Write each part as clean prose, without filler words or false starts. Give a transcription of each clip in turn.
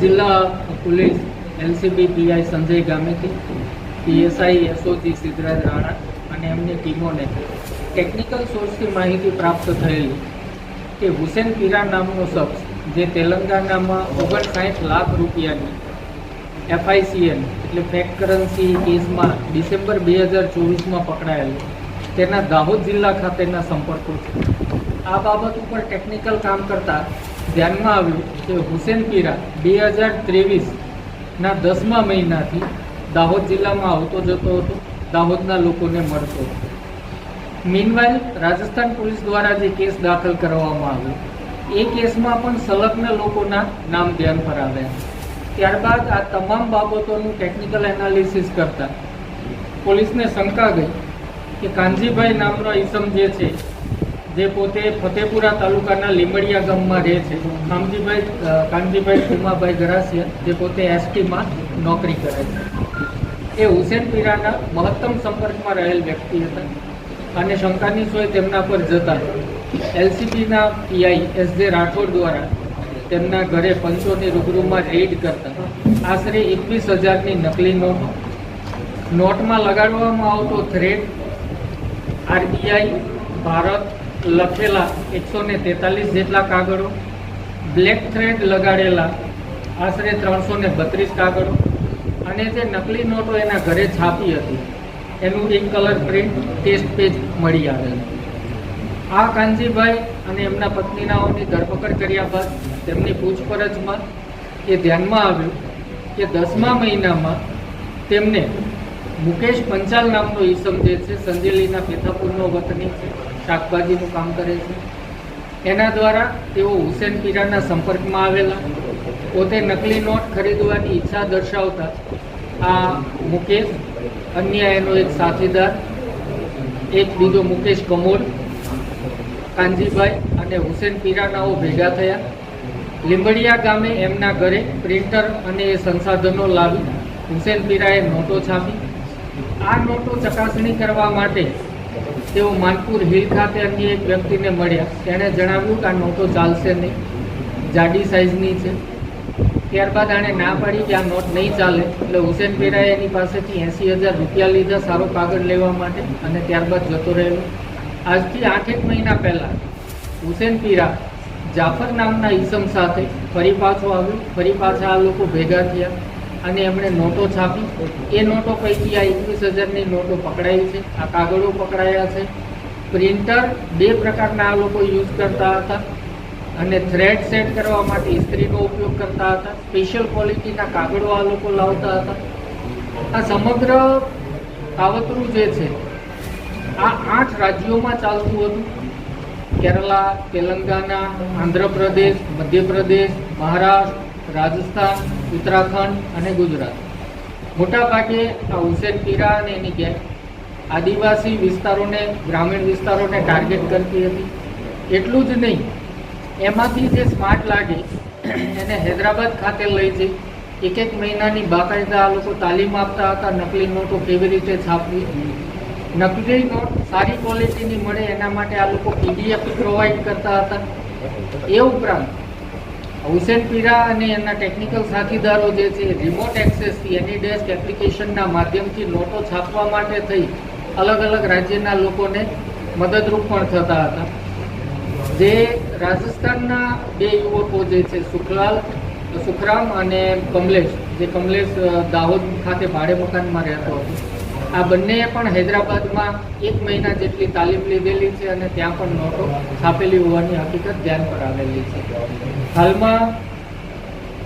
જિલ્લા police LCB PI Sanjay ગામેથી PSI SOG Siddhraj Rana અને એમની ટીમોને ટેકનિકલ સોર્સથી માહિતી પ્રાપ્ત થયેલી કે હુસેન પીરા નામનો શખ્સ જે તેલંગાણામાં 59 લાખ રૂપિયાની FICN એટલે ફેક કરન્સી કેસમાં ડિસેમ્બર 2024માં પકડાયેલો તેના દાહોદ જિલ્લા ખાતેના સંપર્કો છે. આ બાબત ઉપર ટેકનિકલ કામ કરતાં ધ્યાનમાં આવ્યું કે હુસેન પીરા 2023ના 10મા મહિનાથી દાહોદ જિલ્લામાં આવતો જતો હતો, દાહોદના લોકોને મળતો હતો. મીનવાઇલ રાજસ્થાન પોલીસ દ્વારા જે કેસ દાખલ કરવામાં આવ્યો એ કેસમાં પણ સંલગ્ન લોકોના નામ ધ્યાન પર આવ્યા. ત્યારબાદ આ તમામ બાબતોનું ટેકનિકલ એનાલિસિસ કરતા પોલીસને શંકા ગઈ કે કાનજીભાઈ નામનો ઈસમ જે છે, જે પોતે ફતેપુરા તાલુકાના લીંબડિયા ગામમાં રહે છે, કાનજીભાઈ કુમાભાઈ ગરાસિયા, જે પોતે એસટીમાં નોકરી કરે છે, એ હુસેન પીરાના મહત્તમ સંપર્કમાં રહેલ વ્યક્તિ હતા અને શંકાની સોય તેમના પર જતા એલસીબીના પીઆઈ SJ રાઠોડ દ્વારા તેમના ઘરે પંચોની રૂબરૂમાં રેડ કરતા આશરે 21,000ની નકલી નોટમાં લગાડવામાં આવતો થ્રેડ RBI ભારત લખેલા 143 જેટલા કાગળો, બ્લેક થ્રેડ લગાડેલા આશરે 332 કાગળો અને જે નકલી નોટો એના ઘરે છાપી હતી એનું એક કલર પ્રિન્ટ ટેસ્ટ પેજ મળી આવેલ. આ કાનજીભાઈ અને એમના પત્નીનાઓની ધરપકડ કર્યા બાદ તેમની પૂછપરછમાં એ ધ્યાનમાં આવ્યું કે 10મા મહિનામાં તેમને મુકેશ પંચાલ નામનો ઈસમ જે છે, સંજેલીના પેથાપુરનો વતની છે, શાકભાજીનું કામ કરે છે, એના દ્વારા તેઓ હુસેન પીરાના સંપર્કમાં આવેલા. પોતે નકલી નોટ ખરીદવાની ઈચ્છા દર્શાવતા આ મુકેશ, અન્ય એનો એક સાથીદાર, એક બીજો મુકેશ કમોર, કાનજીભાઈ અને હુસેન પીરાનાઓ ભેગા થયા. લીંબડિયા ગામે એમના ઘરે પ્રિન્ટર અને એ સંસાધનો લાવી હુસેન પીરાએ નોટો છાપી. આ નોટો ચકાસણી કરવા માટે તેઓ માનપુર હિલ ખાતે અન્ય એક વ્યક્તિને મળ્યા. તેણે જણાવ્યું કે આ નોટો ચાલશે નહીં, જાડી સાઇઝની છે. ત્યારબાદ આણે ના પાડી કે આ નોટ નહીં ચાલે, એટલે હુસેન પીરાએ એની પાસેથી 80,000 રૂપિયા લીધા સારો કાગળ લેવા માટે અને ત્યારબાદ જતો રહેલો. આજથી 8 મહિના પહેલાં હુસેન પીરા જાફર નામના ઈસમ સાથે ફરી પાછો આવ્યો. ફરી પાછા આ લોકો ભેગા થયા અને એમણે નોટો છાપી. એ નોટો પૈકી આ 21,000ની નોટો પકડાઈ છે, આ કાગળો પકડાયા છે. પ્રિન્ટર 2 પ્રકારના આ લોકો યુઝ કરતા હતા અને થ્રેડ સેટ કરવા માટે ઇસ્ત્રીનો ઉપયોગ કરતા હતા. સ્પેશિયલ ક્વોલિટીના કાગળો આ લોકો લાવતા હતા. આ સમગ્ર કાવતરું જે છે આ 8 રાજ્યોમાં ચાલતું હતું: કેરલા, તેલંગાણા, આંધ્રપ્રદેશ, મધ્યપ્રદેશ, મહારાષ્ટ્ર, રાજસ્થાન, ઉત્તરાખંડ અને ગુજરાત. મોટાભાગે આ હુસેન પીરા અને એની ગેંગ આદિવાસી વિસ્તારોને, ગ્રામીણ વિસ્તારોને ટાર્ગેટ કરતી હતી. એટલું જ નહીં, એમાંથી જે સ્માર્ટ લાગે એને હૈદરાબાદ ખાતે લઈ જઈ એક મહિનાની બાકાયદા આ લોકો તાલીમ આપતા હતા. નકલી નોટો કેવી રીતે છાપવી, નકલી નોટ સારી ક્વોલિટીની મળે એના માટે આ લોકો PDF પ્રોવાઈડ કરતા હતા. એ ઉપરાંત હુસેન પીરા અને એના ટેકનિકલ સાથીદારો જે છે, રિમોટ એક્સેસથી એનીડેસ્ક એપ્લિકેશનના માધ્યમથી નોટો છાપવા માટે થઈ અલગ અલગ રાજ્યના લોકોને મદદરૂપ પણ થતા હતા. જે રાજસ્થાનના 2 યુવકો જે છે, સુખરામ અને કમલેશ, જે કમલેશ દાહોદ ખાતે ભાડે મકાનમાં રહેતો હતો, આ બંનેએ પણ હૈદરાબાદમાં 1 મહિના જેટલી તાલીમ લીધેલી છે અને ત્યાં પણ નોટો છાપેલી હોવાની હકીકત ધ્યાન પર આવેલી છે. હાલમાં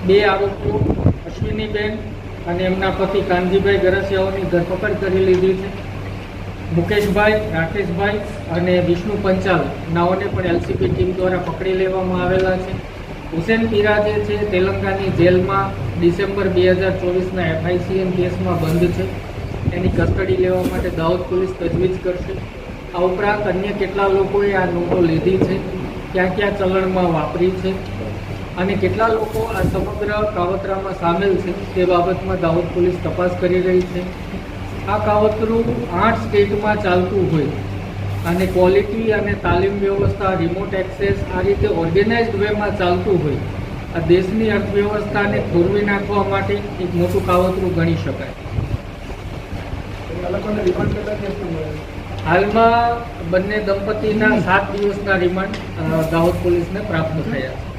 2 આરોપીઓ અશ્વિનીબેન અને એમના પતિ કાનજીભાઈ ગરાસિયાઓની ધરપકડ કરી લીધી છે. મુકેશભાઈ, રાકેશભાઈ અને વિષ્ણુ પંચાલ નાઓને પણ LCB ટીમ દ્વારા પકડી લેવામાં આવેલા છે. હુસેન પીરા જે છે તેલંગાની જેલમાં ડિસેમ્બર 2024ના FICN કેસમાં બંધ છે. એની કસ્ટડી લેવા માટે દાહોદ પોલીસ તજવીજ કરશે. આ ઉપરાંત અન્ય કેટલા લોકોએ આ નોટો લીધી છે, ક્યાં ક્યાં ચલણમાં વાપરી છે અને કેટલા લોકો આ સમગ્ર કાવતરામાં સામેલ છે તે બાબતમાં દાહોદ પોલીસ તપાસ કરી રહી છે. આ કાવતરું 8 સ્ટેટમાં ચાલતું હોય અને ક્વોલિટી અને તાલીમ વ્યવસ્થા, રિમોટ એક્સેસ આ રીતે ઓર્ગેનાઇઝડ વેમાં ચાલતું હોય આ દેશની અર્થવ્યવસ્થાને ખોરવી નાખવા માટે એક મોટું કાવતરું ગણી શકાય. હાલમાં બંને દંપતીના 7 દિવસના રિમાન્ડ દાહોદ પોલીસને પ્રાપ્ત થયા છે.